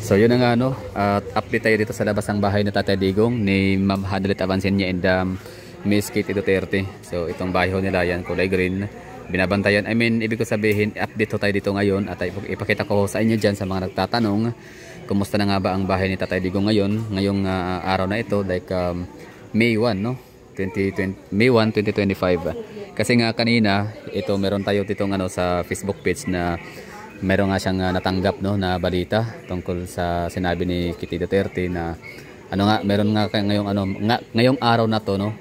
So yun na nga no, at update tayo dito sa labas ng bahay ni Tatay Digong ni Ma'am Hanelet Avancenia and Miss Kitty Duterte. So itong bahay ho nila yan, kulay green. Binabantayan, ibig ko sabihin, update ho tayo dito ngayon at ipakita ko sa inyo dyan sa mga nagtatanong kumusta na nga ba ang bahay ni Tatay Digong ngayon, ngayong araw na ito, like May 1 no, May 1, 2025. Kasi nga kanina, ito meron tayo ditong sa Facebook page na meron nga siyang natanggap no na balita tungkol sa sinabi ni Kitty Duterte na meron nga ngayong araw na to no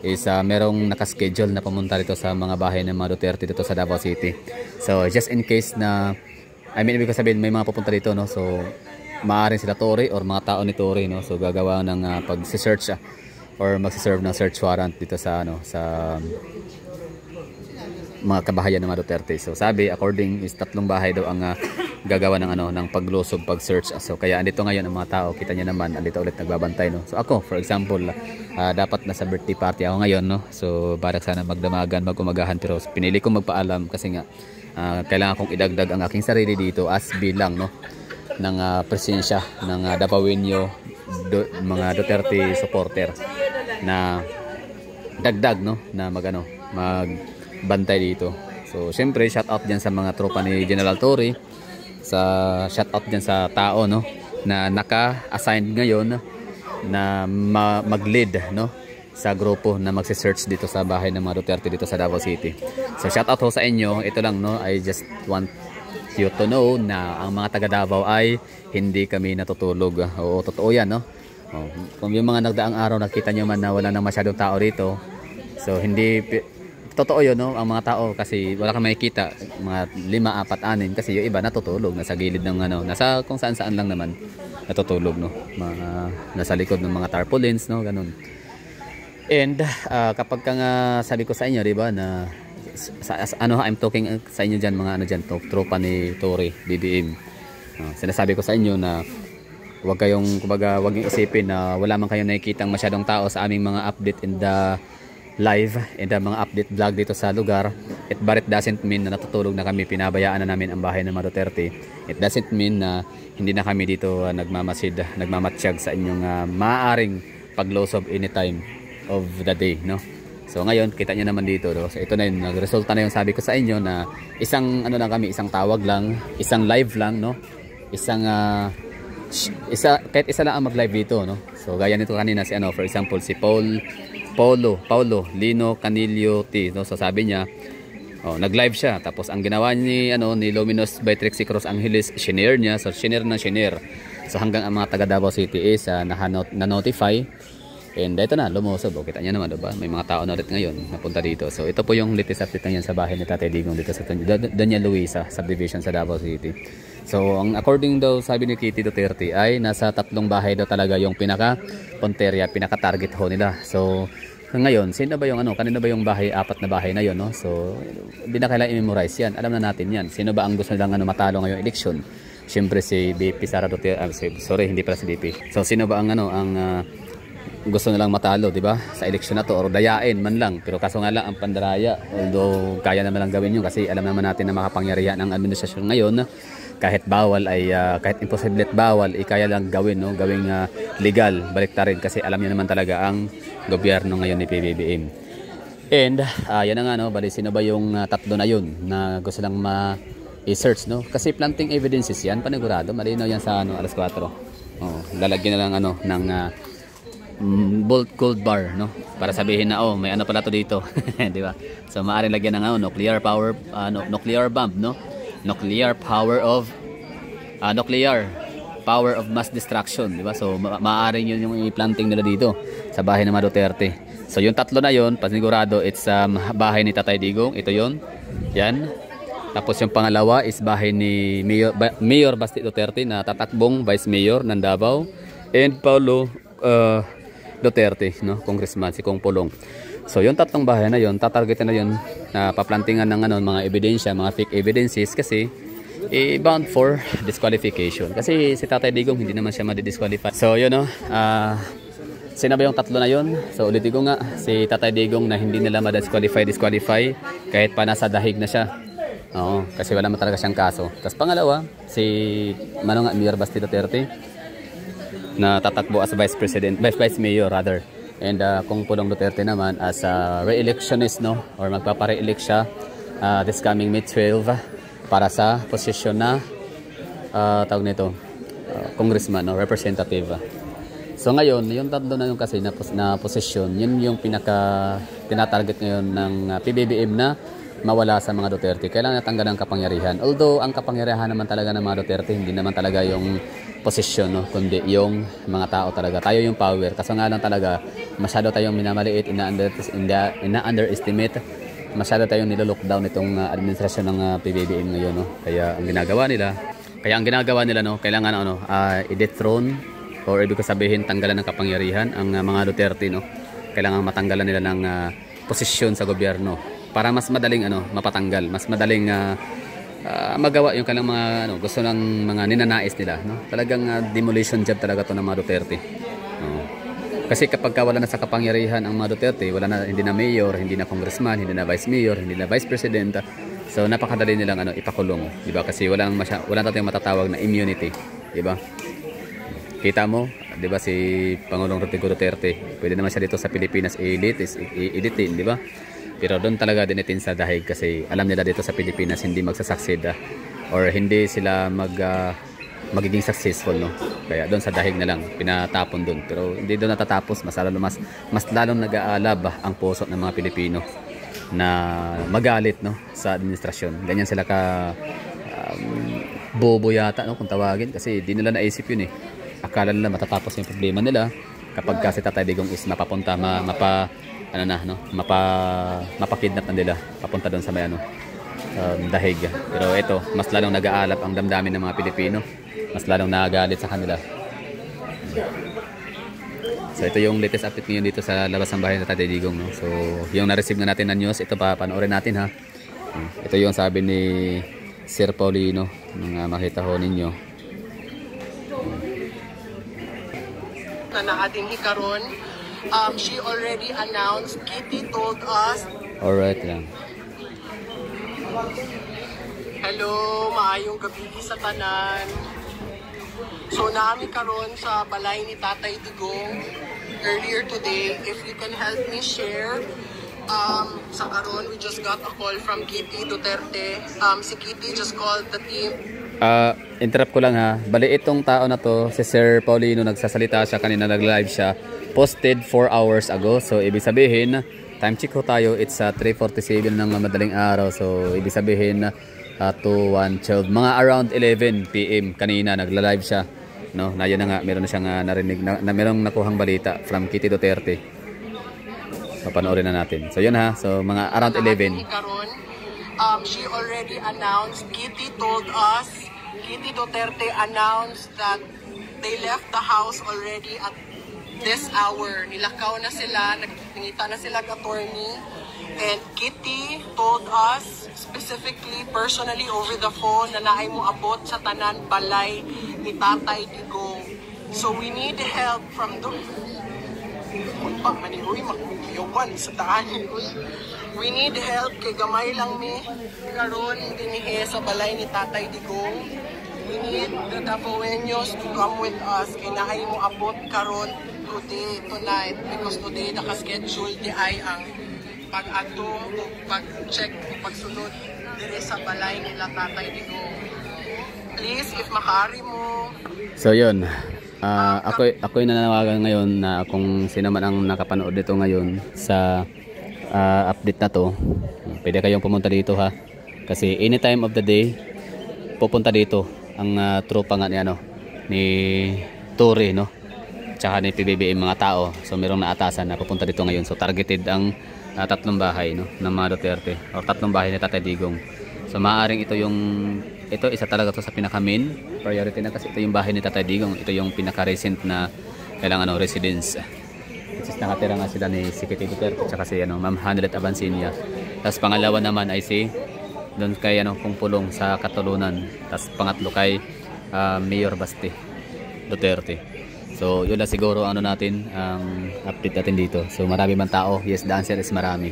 is merong nakaschedule na pumunta dito sa mga bahay ng mga Duterte dito sa Davao City. So just in case na ibig ko sabihin may mga pupunta dito no, so maaaring sila Tory or mga tao ni Tory no, so gagawa ng pag-search or magse-serve ng search warrant dito sa sa mga kabahayan ng mga Duterte. So sabi according is 3 bahay daw ang gagawa ng ng paglusob, pag-search. So kaya andito ngayon ang mga tao, kita niyo naman andito ulit nagbabantay no. So ako for example, dapat nasa birthday party ako ngayon no. So barak sana magdamagan, magumagahan, pero pinili kong magpaalam kasi nga kailangan kong idagdag ang aking sarili dito as bilang no ng presensya ng Davaoenyo mga Duterte supporter na dagdag no na magbantay dito. So syempre shout out diyan sa mga tropa ni General Tory, shout out diyan sa tao no na naka-assign ngayon na mag-lead no sa grupo na magse-search dito sa bahay ng mga Duterte dito sa Davao City. So shout out ho sa inyo. Ito lang no, I just want you to know na ang mga taga Davao ay hindi kami natutulog. Oo, totoo yan no. Kung yung mga nagdaang araw nakita nyo man na wala nang masyadong tao rito, so hindi totoo yun no, ang mga tao kasi wala kang makikita, mga 5, 4, 6 kasi yung iba natutulog nasa gilid ng nasa kung saan lang naman natutulog no, nasa likod ng mga tarpaulins no, ganun. And kapag nga sabi ko sa inyo, di ba, na I'm talking sa inyo diyan mga diyan tropa ni Tory BBM. Sinasabi ko sa inyo na huwag kayong wag niyo isipin na wala man kayong nakikitang masyadong tao sa aming mga update in the live and mga update vlog dito sa lugar. But it doesn't mean na natutulog na kami, pinabayaan na namin ang bahay ng mga Duterte. It doesn't mean na hindi na kami dito nagmamatsyag sa inyong maaaring paglosob anytime of the day no. So ngayon kita niyo naman dito no? So ito na yun, nagresulta na yung sabi ko sa inyo na isang lang kami, isang tawag lang, isang live lang no, kahit isa lang ang mag-live dito no. So gaya nito kanina si for example si Paulo Lino Canilio T no. So sabi niya nag-live siya, tapos ang ginawa ni ni Luminous by Trixie Cruz Angeles, shinare niya. So shinare. So hanggang ang mga taga Davao City is na-notify. And ito na, lumusob. Kita niyo naman, diba? May mga tao na ulit ngayon napunta dito. So ito po yung latest update na yan sa bahay ni Tatay Digong dito sa Daniel Luisa subdivision sa Davao City. So ang according daw sabi ni Kitty Duterte ay nasa 3 bahay daw talaga yung pinaka-punterya, pinaka-target ho nila. So ngayon, sino ba yung kanino ba yung bahay, 4 na bahay na yon no? So hindi na kailangan i-memorize yan. Alam na natin yan. Sino ba ang gusto nilang matalo ngayong eleksyon? Siyempre si BP Sara Duterte, hindi pala si BP. So sino ba ang gusto nilang matalo, di ba? Sa eleksyon na to, or dayain man lang. Pero kaso nga lang ang pandaraya, although kaya naman lang gawin yun kasi alam naman natin na makapangyarihan ang administrasyon ngayon, kahit bawal ay kahit imposible at bawal, kaya lang gawin no, gawing legal, baliktarin kasi alam niyo naman talaga ang gobyerno ngayon ni PBBM. And yan na nga no, bali sino ba yung 3 na yun na gusto lang i-search no? Kasi planting evidences yan, panigurado, malinaw yan sa alas 4. Lalagyan na lang ng bolt gold bar no, para sabihin na may pala to dito di ba? So maaaring lagyan ng nuclear power nuclear bomb no, nuclear power of mass destruction, di ba? So maaaring yun yung i-planting nila dito sa bahay ng mga Duterte. So yung 3 na yun, panigurado it's bahay ni Tatay Digong, ito yun yan. Tapos yung pangalawa is bahay ni Mayor Basti Duterte na tatakbong Vice Mayor ng Davao, and Paulo Duterte no, congressman si Kong Pulong. So yung 3 bahay na yon, tatargetin na yon na paplantingan ng mga ebidensya, mga fake evidences kasi bound for disqualification. Kasi si Tatay Digong hindi naman siya ma-disqualify. So yun no, sino ba yung 3 na yon? So ulitin ko nga, si Tatay Digong na hindi nila ma-disqualify kahit pa nasa dahig na siya. Oo, kasi wala man talaga siyang kaso. Tapos pangalawa, si Mayor Basti Duterte na tatakbo as Vice President, Vice Mayor rather. And kung Pulong Duterte naman as re-electionist, no, or magpapa-re-elect siya this coming May 12 para sa posisyon na tawag nito, congressman, no, representative. So ngayon, yung tatlo na yung kasi na posisyon, yun yung pinaka tinatarget ngayon ng PBBM na mawala sa mga Duterte. Kailangan natanggal ang kapangyarihan. Although ang kapangyarihan naman talaga ng mga Duterte, hindi naman talaga yung posisyon, no, kundi yung mga tao talaga. Tayo yung power. Kaso nga lang talaga, masyado tayong minamaliit, ina-underestimate, masyado tayong nilo-lockdown itong administrasyon ng PBBM ngayon, no. Kaya ang ginagawa nila, no, kailangan i-dethrone, or ibig sabihin tanggalan ng kapangyarihan ang mga Duterte, no. Kailangan matanggalan nila ng posisyon sa gobyerno para mas madaling mapatanggal, mas madaling magawa yung kanilang mga gusto ng mga ninanais nila, no. Talagang demolition job talaga to ng mga Duterte. Kasi kapag wala na sa kapangyarihan ang mga Duterte, hindi na mayor, hindi na congressman, hindi na vice mayor, hindi na vice president. So napakadali nilang ipakulong, di ba? Kasi wala tayong matatawag na immunity, di ba? Kita mo, 'di ba, si Pangulong Rodrigo Duterte, pwede naman siya dito sa Pilipinas i-detain, 'di ba? Pero doon talaga dinitin sa dahig kasi alam nila dito sa Pilipinas hindi magsasucceed or hindi sila magiging successful, no. Kaya doon sa dahig na lang pinatapon doon. Pero hindi doon natatapos, mas lalong nag-aalab ang puso ng mga Pilipino na magalit, no, sa administrasyon. Ganyan sila ka bobo yata, no, kung tawagin, kasi di nila naisip yun. Akala nila matatapos yung problema nila kapag kasi Tatay Digong is mapapunta mapakidnap na nila papunta doon sa may dahig. Pero ito, mas lalong nag-aalap ang damdamin ng mga Pilipino, mas lalong nagalit sa kanila. So ito yung latest update ngayon dito sa labas ng bahay ng Tatay Digong, no? So yung na-receive na natin na news, ito pa panoorin natin, ha. Ito yung sabi ni Sir Paulino, makita ho ninyo na ating hikaron. She already announced, Kitty told us. Alright lang. Hello, maayong gabi sa tanan. So naami karon sa balay ni Tatay Digong earlier today. If you can help me share, sa karon we just got a call from Kitty Duterte. Si Kitty just called the team. Interrupt ko lang, ha. Bali itong tao na to, si Sir Paulino, nagsasalita siya kanina, nag-live siya, posted 4 hours ago. So ibig sabihin, time check ko tayo, it's 3:47 ng madaling araw. So ibig sabihin 2:12, mga around 11 PM kanina nagla-live siya, no. Na yun na nga, meron na siyang narinig na merong nakuhang balita from Kitty Duterte. So panoorin na natin. So yun, ha. So mga around 11. She already announced, Kitty told us, Kitty Duterte announced that they left the house already at this hour. Nilakaw na sila, nagtingita na sila ng attorney. And Kitty told us, specifically, personally over the phone, na naay mo abot sa tanan balay ni Tatay Digong. So we need help from the... sa daan. We need help kay gamay lang mi karon dinhi sa balay ni Tatay Digong. We need the Dapoeños to come with us kay naay mo abot karon tonight, because today naka-schedule di ay ang pag-ato o pag-check o pagsunod dire sa balay nila Tatay Digong. Please, if maaari mo. So yun, ako'y nananawagan ngayon na kung sino man ang nakapanood dito ngayon sa update na to, pwede kayong pumunta dito, ha, kasi anytime of the day pupunta dito ang tropa nga ni Tory, no, tsaka ni PBBM, mga tao. So merong naatasan na pupunta dito ngayon. So targeted ang tatlong bahay, no, ng mga Duterte, o tatlong bahay ni Tatay Digong. So maaaring ito isa talaga to sa pinaka main priority na, kasi ito yung bahay ni Tatay Digong. Ito yung pinaka recent na kailangan residence. Nakatira nga sila ni Kitty Duterte at si Ma'am Hanelet Abansinia. Tapos pangalawa naman ay si doon kay Kung Pulong sa Katulunan. Tapos pangatlo kay Mayor Basti Duterte. So yun lang siguro ang update natin dito. So marami man tao? Yes, the answer is marami.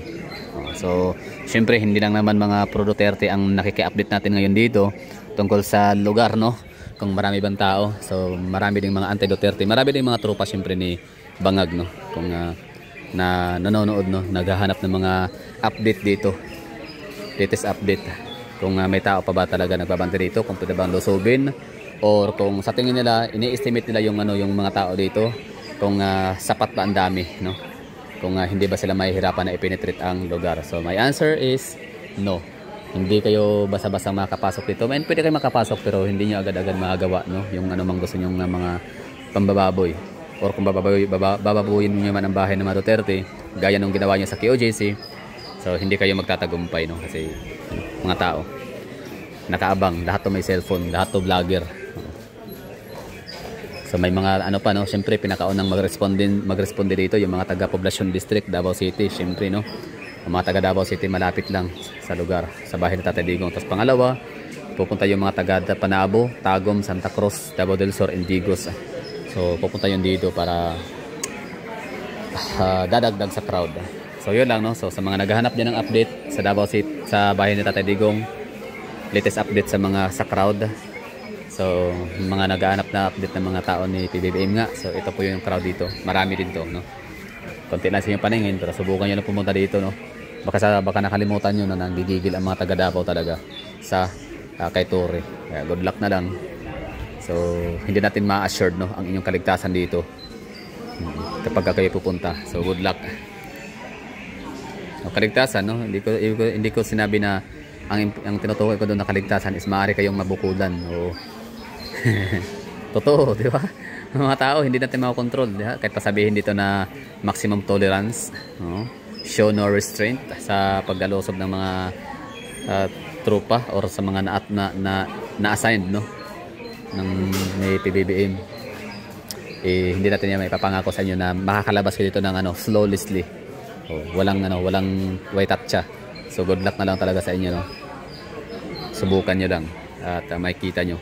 So, syempre hindi lang naman mga pro Duterte ang nakiki-update natin ngayon dito tungkol sa lugar, no? Kung marami bang tao. So, marami ding mga anti-Duterte. Marami ding mga tropa syempre ni Bangag, no? Kung na nanonood, no? Naghahanap ng mga update dito. Latest update. Kung may tao pa ba talaga nagbabantay dito, kung pwede bang lusubin, or kung sa tingin nila, ini-estimate nila yung mga tao dito, kung sapat ba ang dami, no? Kung hindi ba sila mahihirapan na i-penetrate ang lugar. So my answer is no. Hindi kayo basta-basta makapasok dito. And pwede kayo makapasok pero hindi nyo agad-agad magagawa, no? Yung mang gusto nyo ng mga pambababoy. Or kung bababuyin nyo man ang bahay ng mga Duterte, gaya nung ginawa nyo sa QJC, so hindi kayo magtatagumpay, no? Kasi mga tao nakaabang, lahat to may cellphone, lahat to vlogger. So may mga ano pa, no, syempre pinakaunang magresponde dito yung mga taga Poblacion District, Davao City, syempre, no. Ang mga taga Davao City malapit lang sa lugar, sa bahay ni Tatay Digong. Tapos pangalawa, pupunta yung mga taga Panabo, Tagum, Santa Cruz, Davao del Sur, Indigos. So pupunta yun dito para dadagdag sa crowd. So yun lang, no. So sa mga naghahanap diyan ng update sa Davao City, sa bahay ni Tatay Digong, latest update sa crowd. So, mga naghahanap na update ng mga tao ni PBBM nga. So, ito po yung crowd dito. Marami din to, no? Konti lang sa inyong paningin, pero subukan nyo na pumunta dito, no? Baka nakalimutan nyo na nanggigigil ang mga taga Davao talaga sa kay Torre. Kaya good luck na lang. So, hindi natin ma-assured, no, ang inyong kaligtasan dito kapag kayo pupunta. So, good luck. So, kaligtasan, no? Hindi ko sinabi na ang tinutukoy ko doon na kaligtasan is maaari kayong mabukulan. O totoo, di ba? Mga tao hindi natin makokontrol, di ba? Kahit pasabihin dito na maximum tolerance, no? Show no restraint sa pagdalosob ng mga tropa or sa mga na-assigned, no, ng may PBBM. Hindi natin yan maipapangako sa inyo na makakalabas kayo dito ng flawlessly. Walang way tatcha. So good luck na lang talaga sa inyo, no. Subukan nyo lang at makikita nyo